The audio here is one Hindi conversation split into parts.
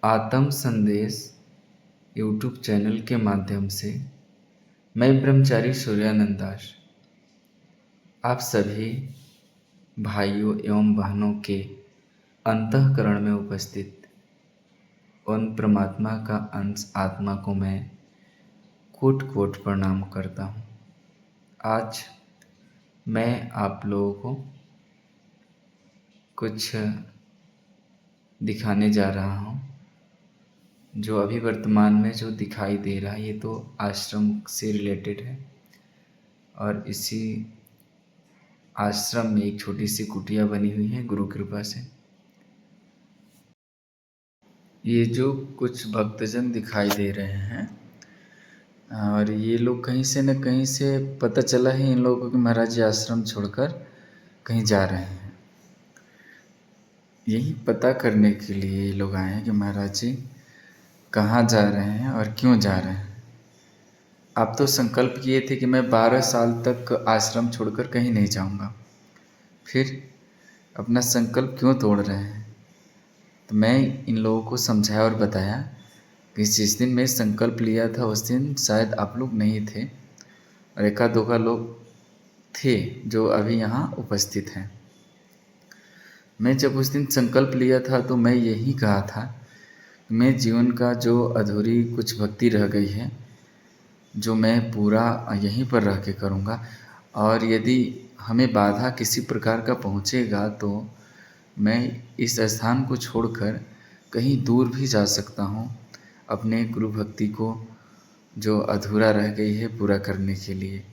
आत्म संदेश यूट्यूब चैनल के माध्यम से मैं ब्रह्मचारी सूर्यानंद दास आप सभी भाइयों एवं बहनों के अंतःकरण में उपस्थित उन परमात्मा का अंश आत्मा को मैं कोटि कोटि प्रणाम करता हूँ। आज मैं आप लोगों को कुछ दिखाने जा रहा हूँ जो अभी वर्तमान में जो दिखाई दे रहा है ये तो आश्रम से रिलेटेड है और इसी आश्रम में एक छोटी सी कुटिया बनी हुई है गुरु कृपा से। ये जो कुछ भक्तजन दिखाई दे रहे हैं और ये लोग कहीं से न कहीं से पता चला है इन लोगों को कि महाराज जी आश्रम छोड़कर कहीं जा रहे हैं। यही पता करने के लिए ये लोग आए हैं कि महाराज जी कहाँ जा रहे हैं और क्यों जा रहे हैं। आप तो संकल्प किए थे कि मैं 12 साल तक आश्रम छोड़कर कहीं नहीं जाऊंगा, फिर अपना संकल्प क्यों तोड़ रहे हैं। तो मैं इन लोगों को समझाया और बताया कि जिस दिन मैं संकल्प लिया था उस दिन शायद आप लोग नहीं थे और एका दोका लोग थे जो अभी यहाँ उपस्थित हैं। मैं जब उस दिन संकल्प लिया था तो मैं यही कहा था कि मैं जीवन का जो अधूरी कुछ भक्ति रह गई है जो मैं पूरा यहीं पर रह के करूँगा और यदि हमें बाधा किसी प्रकार का पहुँचेगा तो मैं इस स्थान को छोड़कर कहीं दूर भी जा सकता हूँ अपने गुरु भक्ति को जो अधूरा रह गई है पूरा करने के लिए।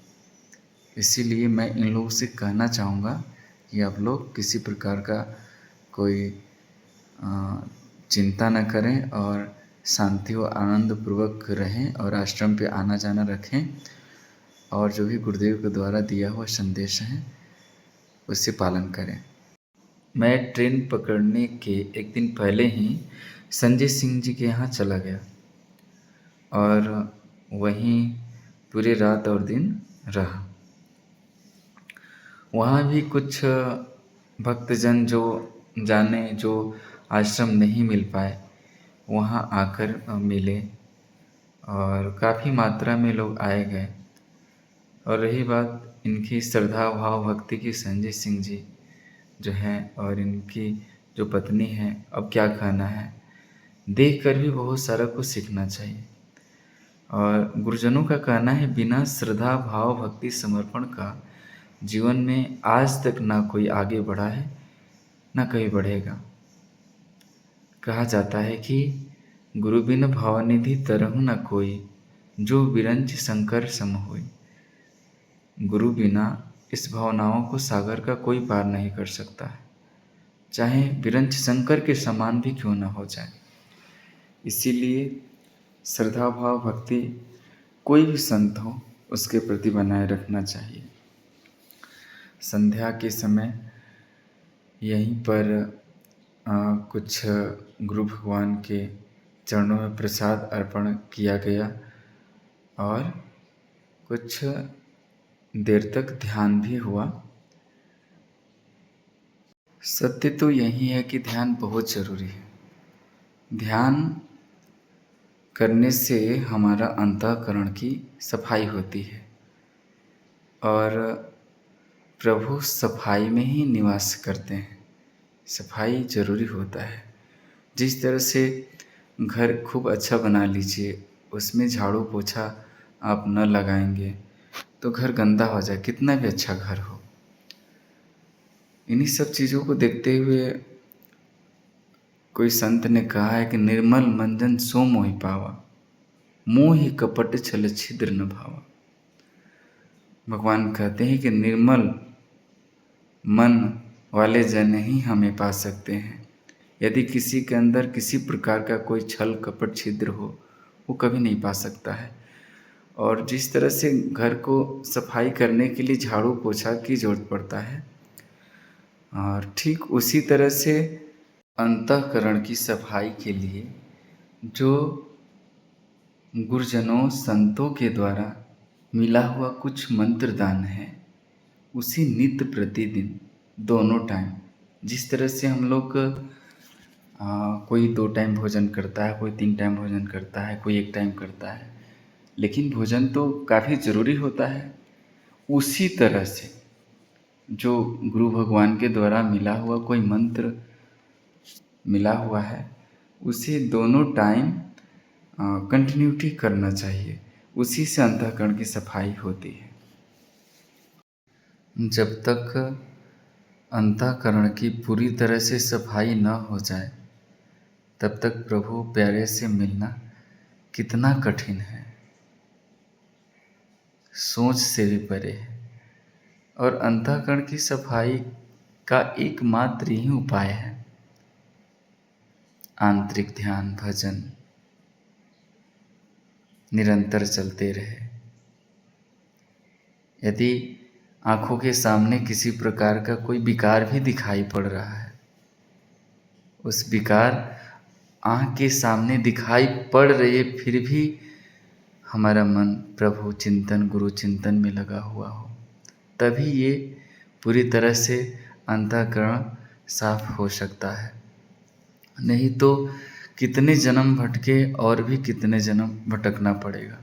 इसीलिए मैं इन लोगों से कहना चाहूँगा कि आप लोग किसी प्रकार का कोई चिंता न करें और शांति व आनंद पूर्वक रहें और आश्रम पे आना जाना रखें और जो भी गुरुदेव के द्वारा दिया हुआ संदेश है उससे पालन करें। मैं ट्रेन पकड़ने के एक दिन पहले ही संजय सिंह जी के यहाँ चला गया और वहीं पूरी रात और दिन रहा। वहाँ भी कुछ भक्तजन जो जो आश्रम नहीं मिल पाए वहाँ आकर मिले और काफ़ी मात्रा में लोग आए गए। और रही बात इनकी श्रद्धा भाव भक्ति की, संजय सिंह जी जो हैं और इनकी जो पत्नी है, अब क्या कहना है, देख कर भी बहुत सारा कुछ सीखना चाहिए। और गुरुजनों का कहना है बिना श्रद्धा भाव भक्ति समर्पण का जीवन में आज तक ना कोई आगे बढ़ा है ना कभी बढ़ेगा। कहा जाता है कि गुरु बिन भावनिधि तरहु न कोई, जो विरंच शंकर सम होई। गुरु बिना इस भावनाओं को सागर का कोई पार नहीं कर सकता है, चाहे विरंच शंकर के समान भी क्यों न हो जाए। इसीलिए श्रद्धा भाव भक्ति कोई भी संत हो उसके प्रति बनाए रखना चाहिए। संध्या के समय यहीं पर कुछ गुरु भगवान के चरणों में प्रसाद अर्पण किया गया और कुछ देर तक ध्यान भी हुआ। सत्य तो यही है कि ध्यान बहुत ज़रूरी है। ध्यान करने से हमारा अंतःकरण की सफाई होती है और प्रभु सफाई में ही निवास करते हैं। सफाई ज़रूरी होता है। जिस तरह से घर खूब अच्छा बना लीजिए, उसमें झाड़ू पोछा आप न लगाएंगे तो घर गंदा हो जाए, कितना भी अच्छा घर हो। इन्हीं सब चीज़ों को देखते हुए कोई संत ने कहा है कि निर्मल मंजन सो मोहि पावा, मोहि कपट छल छिद्र न भावा। भगवान कहते हैं कि निर्मल मन वाले जन ही हमें पा सकते हैं। यदि किसी के अंदर किसी प्रकार का कोई छल कपट छिद्र हो वो कभी नहीं पा सकता है। और जिस तरह से घर को सफाई करने के लिए झाड़ू पोछा की जरूरत पड़ता है और ठीक उसी तरह से अंतःकरण की सफाई के लिए जो गुरुजनों संतों के द्वारा मिला हुआ कुछ मंत्र दान है उसी नित्य प्रतिदिन दोनों टाइम जिस तरह से हम लोग कोई 2 टाइम भोजन करता है, कोई 3 टाइम भोजन करता है, कोई 1 टाइम करता है। लेकिन भोजन तो काफ़ी ज़रूरी होता है। उसी तरह से जो गुरु भगवान के द्वारा मिला हुआ कोई मंत्र मिला हुआ है, उसे दोनों टाइम कंटिन्यूटी करना चाहिए। उसी से अंतःकरण की सफाई होती है। जब तक अंतःकरण की पूरी तरह से सफाई न हो जाए, तब तक प्रभु प्यारे से मिलना कितना कठिन है, सोच से भी परे है। और अंतःकरण की सफाई का एकमात्र ही उपाय है आंतरिक ध्यान भजन निरंतर चलते रहे। यदि आंखों के सामने किसी प्रकार का कोई विकार भी दिखाई पड़ रहा है, उस विकार आँख के सामने दिखाई पड़ रही है, फिर भी हमारा मन प्रभु चिंतन गुरु चिंतन में लगा हुआ हो, तभी ये पूरी तरह से अंतःकरण साफ हो सकता है। नहीं तो कितने जन्म भटके और भी कितने जन्म भटकना पड़ेगा।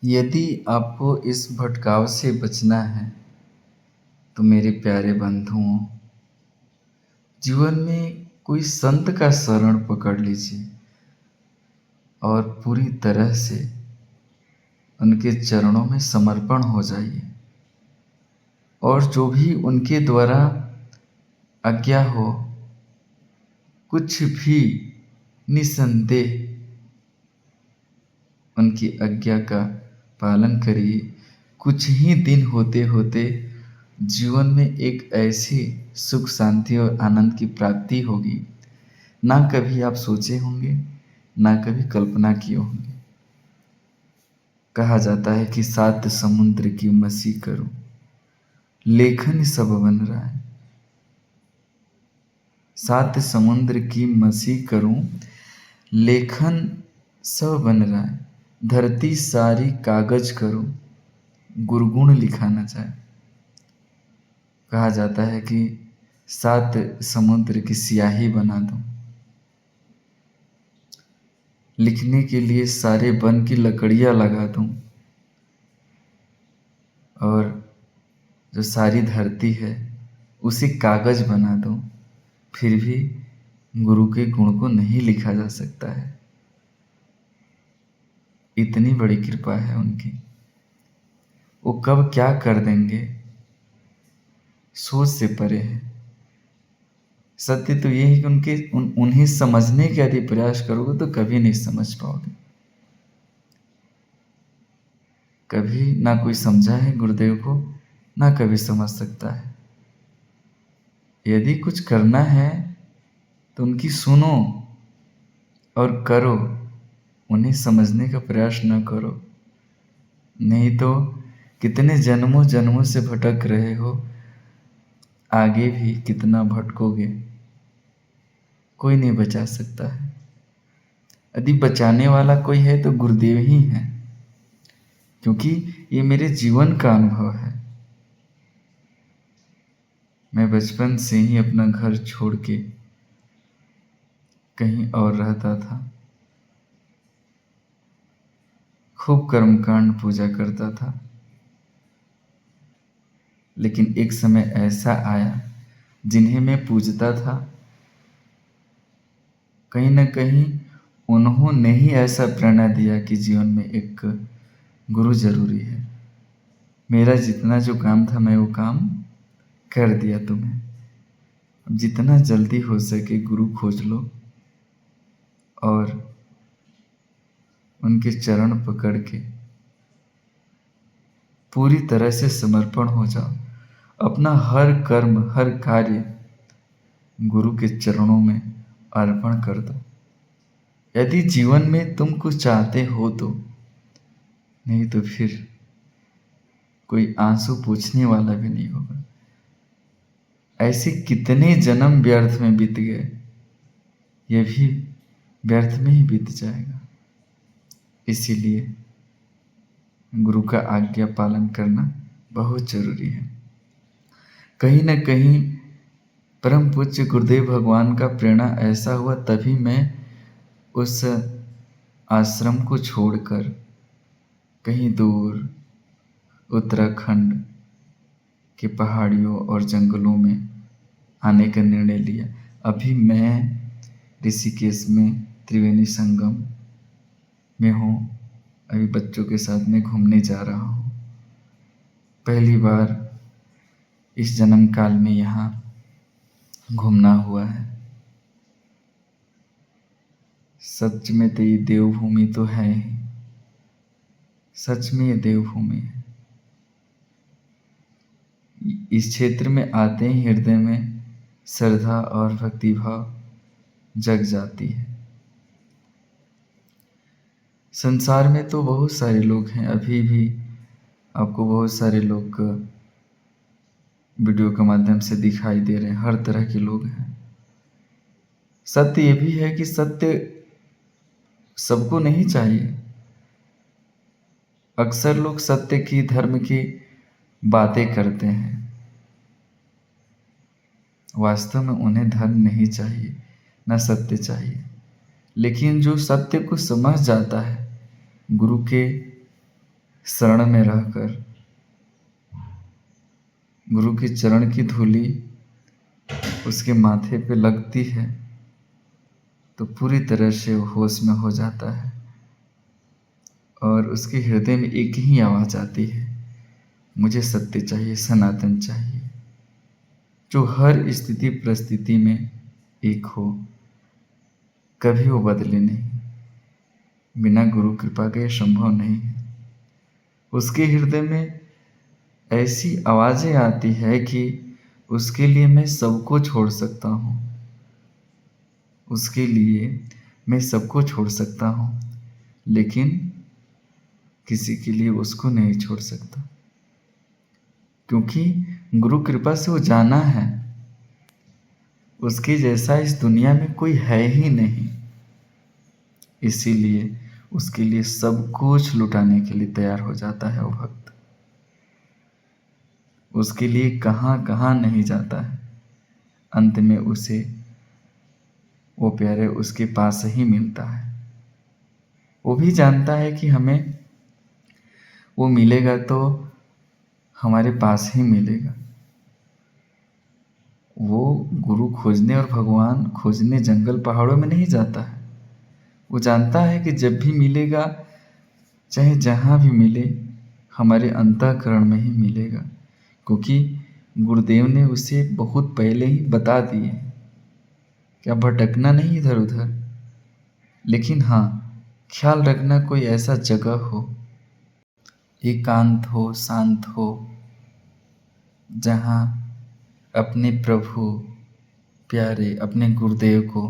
यदि आपको इस भटकाव से बचना है तो मेरे प्यारे बंधुओं, जीवन में कोई संत का शरण पकड़ लीजिए और पूरी तरह से उनके चरणों में समर्पण हो जाइए। और जो भी उनके द्वारा आज्ञा हो, कुछ भी निसंदेह उनकी आज्ञा का पालन करिए। कुछ ही दिन होते होते जीवन में एक ऐसी सुख शांति और आनंद की प्राप्ति होगी, ना कभी आप सोचे होंगे, ना कभी कल्पना किए होंगे। कहा जाता है कि 7 समुद्र की मसी करूं, लेखन सब बन रहा है। 7 समुद्र की मसी करूं, लेखन सब बन रहा है। धरती सारी कागज करूं, गुरगुण लिखा न जाए। कहा जाता है कि 7 समुद्र की स्याही बना दूं, लिखने के लिए सारे वन की लकड़ियां लगा दूं, और जो सारी धरती है उसे कागज बना दूं, फिर भी गुरु के गुण को नहीं लिखा जा सकता है। इतनी बड़ी कृपा है उनकी। वो कब क्या कर देंगे, सोच से परे है। सत्य तो ये है कि उन्हें समझने के यदि प्रयास करोगे तो कभी नहीं समझ पाओगे। कभी ना कोई समझा है गुरुदेव को, ना कभी समझ सकता है। यदि कुछ करना है तो उनकी सुनो और करो, उन्हें समझने का प्रयास न करो। नहीं तो कितने जन्मों जन्मों से भटक रहे हो, आगे भी कितना भटकोगे, कोई नहीं बचा सकता है। यदि बचाने वाला कोई है तो गुरुदेव ही है, क्योंकि ये मेरे जीवन का अनुभव है। मैं बचपन से ही अपना घर छोड़ के कहीं और रहता था, खूब कर्मकांड पूजा करता था। लेकिन एक समय ऐसा आया, जिन्हें मैं पूजता था, कहीं न कहीं उन्होंने ही ऐसा प्रेरणा दिया कि जीवन में एक गुरु जरूरी है। मेरा जितना जो काम था मैं वो काम कर दिया तुम्हें। अब जितना जल्दी हो सके गुरु खोज लो और उनके चरण पकड़ के पूरी तरह से समर्पण हो जाओ। अपना हर कर्म हर कार्य गुरु के चरणों में अर्पण कर दो। यदि जीवन में तुम कुछ चाहते हो तो, नहीं तो फिर कोई आंसू पूछने वाला भी नहीं होगा। ऐसे कितने जन्म व्यर्थ में बीत गए, यह भी व्यर्थ में ही बीत जाएगा। इसीलिए गुरु का आज्ञा पालन करना बहुत जरूरी है। कहीं न कहीं परम पूज्य गुरुदेव भगवान का प्रेरणा ऐसा हुआ, तभी मैं उस आश्रम को छोड़कर कहीं दूर उत्तराखंड के पहाड़ियों और जंगलों में आने का निर्णय लिया। अभी मैं ऋषिकेश में त्रिवेणी संगम में हूँ। अभी बच्चों के साथ में घूमने जा रहा हूँ। पहली बार इस जन्म काल में यहाँ घूमना हुआ है। सच में तो ये देवभूमि तो है ही, सच में ये देवभूमि है। इस क्षेत्र में आते ही हृदय में श्रद्धा और भक्तिभाव जग जाती है। संसार में तो बहुत सारे लोग हैं, अभी भी आपको बहुत सारे लोग वीडियो के माध्यम से दिखाई दे रहे हैं। हर तरह के लोग हैं। सत्य ये भी है कि सत्य सबको नहीं चाहिए। अक्सर लोग सत्य की, धर्म की बातें करते हैं, वास्तव में उन्हें धर्म नहीं चाहिए, न सत्य चाहिए। लेकिन जो सत्य को समझ जाता है, गुरु के शरण में रहकर गुरु के चरण की धूली उसके माथे पे लगती है तो पूरी तरह से वो होश में हो जाता है और उसके हृदय में एक ही आवाज़ आती है, मुझे सत्य चाहिए, सनातन चाहिए, जो हर स्थिति परिस्थिति में एक हो, कभी वो बदले नहीं। बिना गुरु कृपा के संभव नहीं है। उसके हृदय में ऐसी आवाज़ें आती है कि उसके लिए मैं सबको छोड़ सकता हूँ, उसके लिए मैं सबको छोड़ सकता हूँ, लेकिन किसी के लिए उसको नहीं छोड़ सकता, क्योंकि गुरु कृपा से वो जाना है उसके जैसा इस दुनिया में कोई है ही नहीं। इसीलिए उसके लिए सब कुछ लुटाने के लिए तैयार हो जाता है वो भक्त। उसके लिए कहाँ कहाँ नहीं जाता है, अंत में उसे वो प्यारे उसके पास ही मिलता है। वो भी जानता है कि हमें वो मिलेगा तो हमारे पास ही मिलेगा। वो गुरु खोजने और भगवान खोजने जंगल पहाड़ों में नहीं जाता है। वो जानता है कि जब भी मिलेगा, चाहे जहाँ भी मिले, हमारे अंतःकरण में ही मिलेगा, क्योंकि गुरुदेव ने उसे बहुत पहले ही बता दिए कि अब भटकना नहीं इधर उधर, लेकिन हाँ, ख्याल रखना कोई ऐसा जगह हो, एकांत हो, शांत हो, जहाँ अपने प्रभु प्यारे अपने गुरुदेव को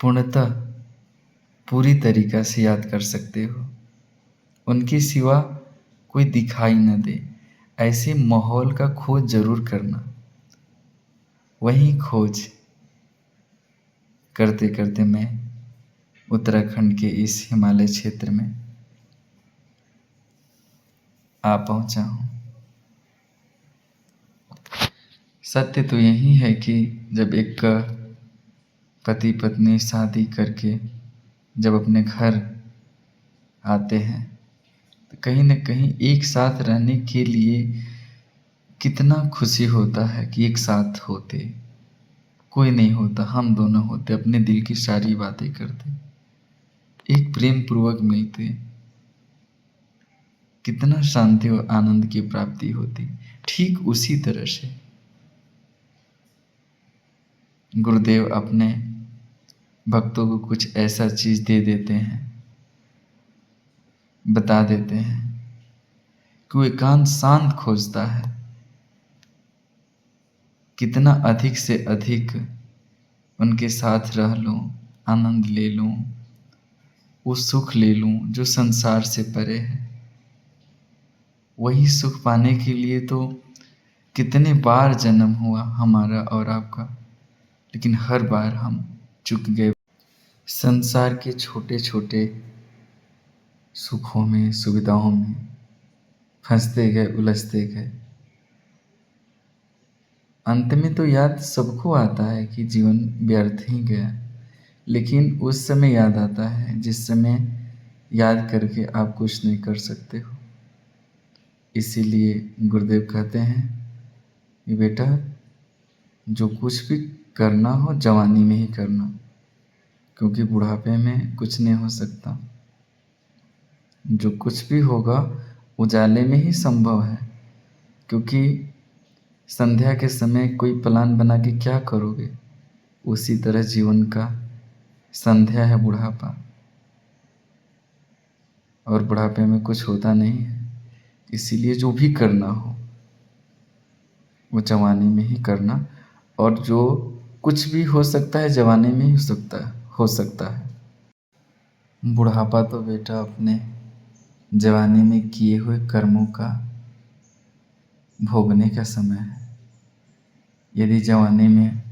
पूर्णतः पूरी तरीक़ा से याद कर सकते हो, उनके सिवा कोई दिखाई न दे। ऐसे माहौल का खोज जरूर करना। वही खोज करते करते मैं उत्तराखंड के इस हिमालय क्षेत्र में आ पहुंचा हूँ। सत्य तो यही है कि जब एक पति पत्नी शादी करके जब अपने घर आते हैं तो कहीं न कहीं एक साथ रहने के लिए कितना खुशी होता है कि एक साथ होते, कोई नहीं होता, हम दोनों होते, अपने दिल की सारी बातें करते, एक प्रेम पूर्वक मिलते, कितना शांति और आनंद की प्राप्ति होती। ठीक उसी तरह से गुरुदेव अपने भक्तों को कुछ ऐसा चीज दे देते हैं, बता देते हैं कि वो एकांत शांत खोजता है, कितना अधिक से अधिक उनके साथ रह लूं, आनंद ले लूं, वो सुख ले लूं जो संसार से परे है। वही सुख पाने के लिए तो कितने बार जन्म हुआ हमारा और आपका, लेकिन हर बार हम चूक गए। संसार के छोटे छोटे सुखों में, सुविधाओं में फंसते गए, उलझते गए। अंत में तो याद सबको आता है कि जीवन व्यर्थ ही गया, लेकिन उस समय याद आता है जिस समय याद करके आप कुछ नहीं कर सकते हो। इसीलिए गुरुदेव कहते हैं कि बेटा, जो कुछ भी करना हो जवानी में ही करना, क्योंकि बुढ़ापे में कुछ नहीं हो सकता। जो कुछ भी होगा उजाले में ही संभव है, क्योंकि संध्या के समय कोई प्लान बना के क्या करोगे। उसी तरह जीवन का संध्या है बुढ़ापा, और बुढ़ापे में कुछ होता नहीं है। इसीलिए जो भी करना हो वो जवानी में ही करना, और जो कुछ भी हो सकता है जवानी में ही हो सकता है। बुढ़ापा तो बेटा अपने जवानी में किए हुए कर्मों का भोगने का समय है। यदि जवानी में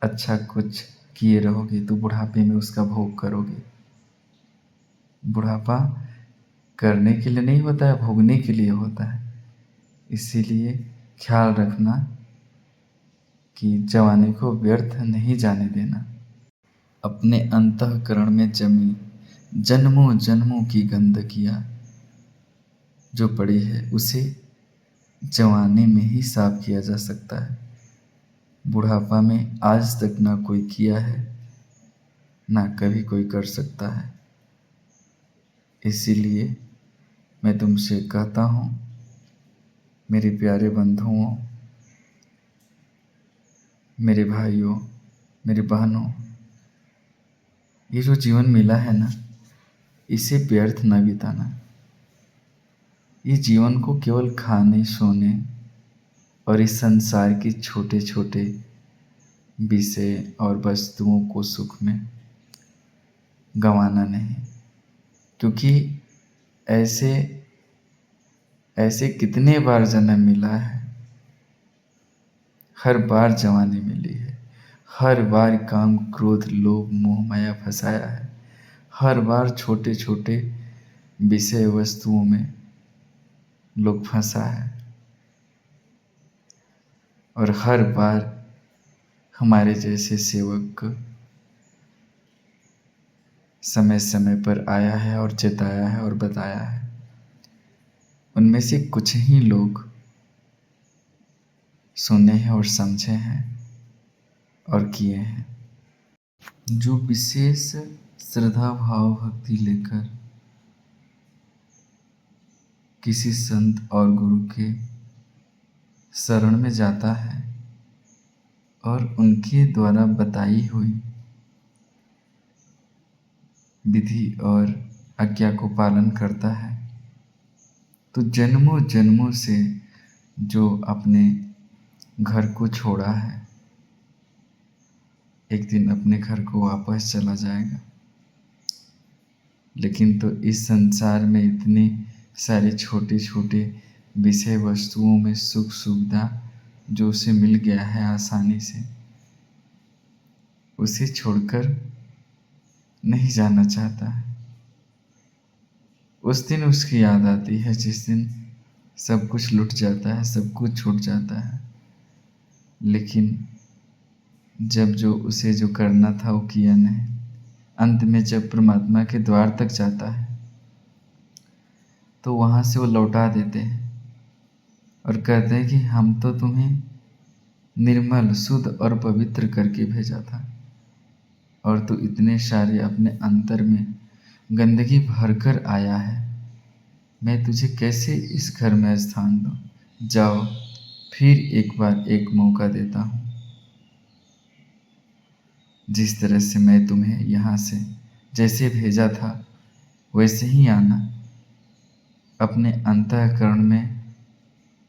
अच्छा कुछ किए रहोगे तो बुढ़ापे में उसका भोग करोगे। बुढ़ापा करने के लिए नहीं होता है, भोगने के लिए होता है। इसीलिए ख्याल रखना कि जवानी को व्यर्थ नहीं जाने देना। अपने अंतःकरण में जमी जन्मों जन्मों की गंदगियाँ जो पड़ी है उसे जवानी में ही साफ किया जा सकता है। बुढ़ापा में आज तक ना कोई किया है, ना कभी कोई कर सकता है। इसीलिए मैं तुमसे कहता हूँ, मेरे प्यारे बंधुओं, मेरे भाइयों, मेरी बहनों, ये जो जीवन मिला है ना, इसे व्यर्थ न बिताना। ये जीवन को केवल खाने, सोने और इस संसार के छोटे छोटे विषय और वस्तुओं को सुख में गंवाना नहीं, क्योंकि ऐसे ऐसे कितने बार जन्म मिला है। हर बार जवानी मिली है, हर बार काम, क्रोध, लोभ, मोह, माया फंसाया है। हर बार छोटे छोटे विषय वस्तुओं में लोग फंसा है, और हर बार हमारे जैसे सेवक समय समय पर आया है और चेताया है और बताया है। उनमें से कुछ ही लोग सुने हैं और समझे हैं और किए हैं। जो विशेष श्रद्धा भाव भक्ति लेकर किसी संत और गुरु के शरण में जाता है और उनके द्वारा बताई हुई विधि और आज्ञा को पालन करता है, तो जन्मों जन्मों से जो अपने घर को छोड़ा है, एक दिन अपने घर को वापस चला जाएगा। लेकिन तो इस संसार में इतने सारे छोटे छोटे विषय वस्तुओं में सुख सुविधा जो उसे मिल गया है आसानी से, उसे छोड़कर नहीं जाना चाहता है। उस दिन उसकी याद आती है जिस दिन सब कुछ लुट जाता है, सब कुछ छूट जाता है। लेकिन जब जो उसे जो करना था वो किया नहीं। अंत में जब परमात्मा के द्वार तक जाता है तो वहाँ से वो लौटा देते हैं और कहते हैं कि हम तो तुम्हें निर्मल, शुद्ध और पवित्र करके भेजा था, और तू इतने सारे अपने अंतर में गंदगी भरकर आया है। मैं तुझे कैसे इस घर में स्थान दूँ? जाओ, फिर एक बार एक मौका देता हूँ। जिस तरह से मैं तुम्हें यहाँ से जैसे भेजा था वैसे ही आना। अपने अंतःकरण में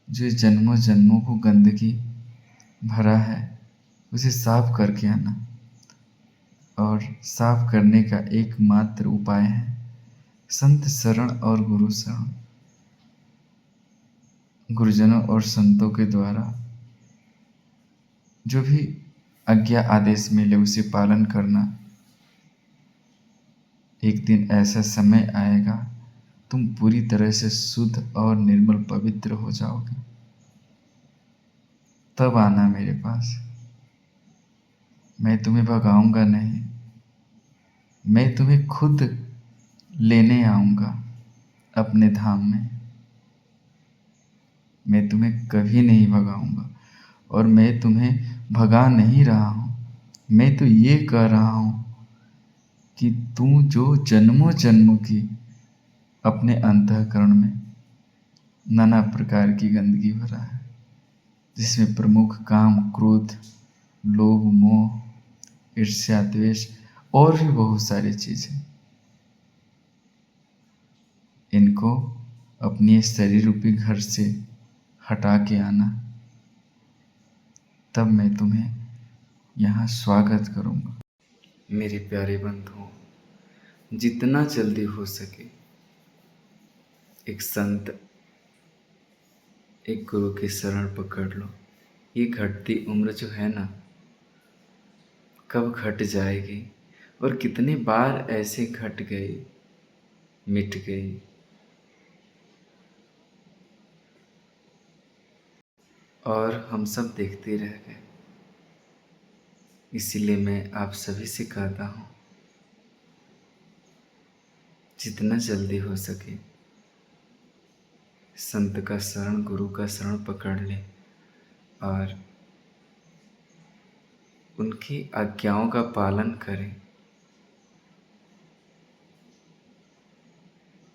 जो जन्मों जन्मों को गंदगी भरा है उसे साफ करके आना, और साफ करने का एकमात्र उपाय है संत शरण और गुरु शरण। गुरुजनों और संतों के द्वारा जो भी आज्ञा आदेश मिले उसे पालन करना। एक दिन ऐसा समय आएगा तुम पूरी तरह से शुद्ध और निर्मल पवित्र हो जाओगे। तब आना मेरे पास। मैं तुम्हें भगाऊंगा नहीं, मैं तुम्हें खुद लेने आऊंगा अपने धाम में। मैं तुम्हें कभी नहीं भगाऊंगा, और मैं तुम्हें भगा नहीं रहा हूँ। मैं तो ये कह रहा हूँ कि तू जो जन्मों जन्मों की अपने अंतःकरण में नाना प्रकार की गंदगी भरा है, जिसमें प्रमुख काम, क्रोध, लोभ, मोह, ईर्ष्या, द्वेष और भी बहुत सारी चीजें, इनको अपने शरीर रूपी घर से हटा के आना, तब मैं तुम्हें यहाँ स्वागत करूँगा। मेरे प्यारे बंधुओं, जितना जल्दी हो सके एक संत, एक गुरु की शरण पकड़ लो। ये घटती उम्र जो है ना, कब घट जाएगी, और कितने बार ऐसे घट गई, मिट गई। और हम सब देखते रह गए। इसीलिए मैं आप सभी से कहता हूँ, जितना जल्दी हो सके संत का शरण, गुरु का शरण पकड़ ले और उनकी आज्ञाओं का पालन करें।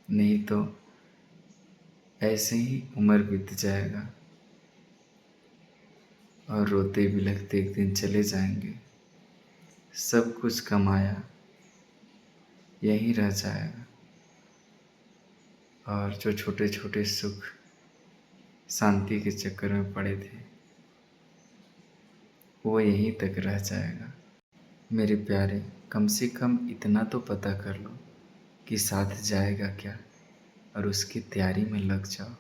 नहीं तो ऐसे ही उम्र बीत जाएगा और रोते बिलखते एक दिन चले जाएंगे। सब कुछ कमाया यहीं रह जाएगा, और जो छोटे छोटे सुख शांति के चक्कर में पड़े थे वो यहीं तक रह जाएगा। मेरे प्यारे, कम से कम इतना तो पता कर लो कि साथ जाएगा क्या, और उसकी तैयारी में लग जाओ।